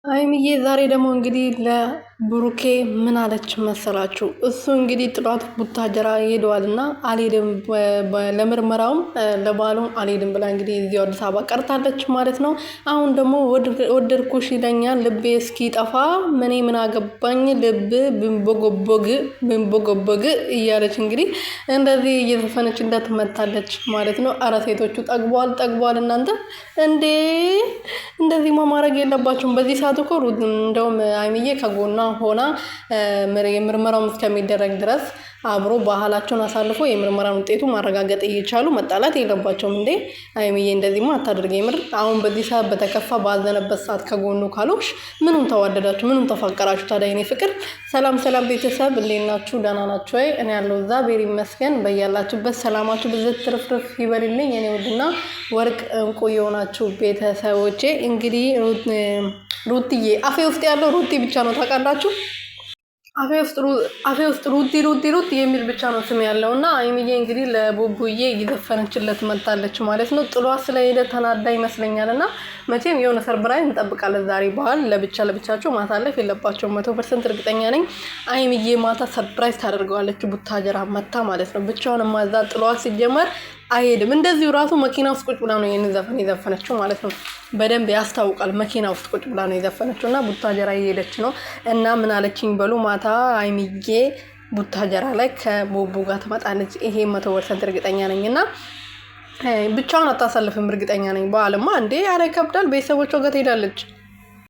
አይምዬ ዛሬ ደግሞ እንግዲህ ለብሩኬ ምን አለች መሰላችሁ? እሱ እንግዲህ ጥሏት ቡታጀራ ሄደዋልና አልሄድም ለምርመራውም ለባሉም አልሄድም ብላ እንግዲህ እዚሁ አዲስ አበባ ቀርታለች ማለት ነው። አሁን ደግሞ ወደድኩሽ ይለኛል ልቤ እስኪጠፋ ምን አገባኝ ልብ ብንቦጎቦግ እያለች እንግዲህ እንደዚህ እየዘፈነች እንደትመታለች ማለት ነው። አረ ሴቶቹ ጠግቧል እናንተ እንዴ! እንደዚህ ማድረግ የለባችሁም በዚህ ሰዓት እኮ እንደውም አይምዬ ከጎኗ ሆና የምርመራው እስከሚደረግ ድረስ አብሮ ባህላቸውን አሳልፎ የምርመራን ውጤቱ ማረጋገጥ እየቻሉ መጣላት የለባቸውም እንዴ! አይምዬ እንደዚህማ አታድርገ። የምር አሁን በዚህ ሰዓት በተከፋ ባዘነበት ሰዓት ከጎኑ ካሎሽ ምኑን ተዋደዳችሁ? ምኑን ተፋቀራችሁ? ታዲያ የኔ ፍቅር ሰላም ቤተሰብ እንዴት ናችሁ? ደህና ናችሁ ወይ? እኔ ያለው እግዚአብሔር ይመስገን። በያላችሁበት ሰላማችሁ ብዝት ትርፍርፍ ይበልልኝ የኔ ውድና ወርቅ እንቁ የሆናችሁ ቤተሰቦቼ። እንግዲህ ሩትዬ አፌ ውስጥ ያለው ሩቲ ብቻ ነው ታውቃላችሁ። አፌ ውስጥ ሩቲ የሚል ብቻ ነው ስም ያለው እና አይምዬ እንግዲህ ለቡቡዬ እየዘፈነችለት መጣለች ማለት ነው። ጥሏ ስለሄደ ተናዳ ይመስለኛል። እና መቼም የሆነ ሰርፕራይዝ እንጠብቃለን ዛሬ። በኋላ ለብቻቸው ማሳለፍ የለባቸውም 100% እርግጠኛ ነኝ። አይምዬ ማታ ሰርፕራይዝ ታደርገዋለች ቡታጀራ መታ ማለት ነው። ብቻውን ማዛ ጥሏ ሲጀመር አይሄድም። እንደዚሁ ራሱ መኪና ውስጥ ቁጭ ብላ ነው ይሄን ዘፈን የዘፈነችው ማለት ነው። በደንብ ያስታውቃል። መኪና ውስጥ ቁጭ ብላ ነው የዘፈነችው እና ቡታጀራ እየሄደች ነው። እና ምን አለችኝ በሉ ማታ አይምዬ ቡታጀራ ላይ ከቦቦ ጋር ትመጣለች። ይሄ 100% እርግጠኛ ነኝ። እና ብቻውን አታሳልፍም እርግጠኛ ነኝ። በዓልማ እንዴ! ኧረ ይከብዳል። ቤተሰቦቿ ጋር ትሄዳለች።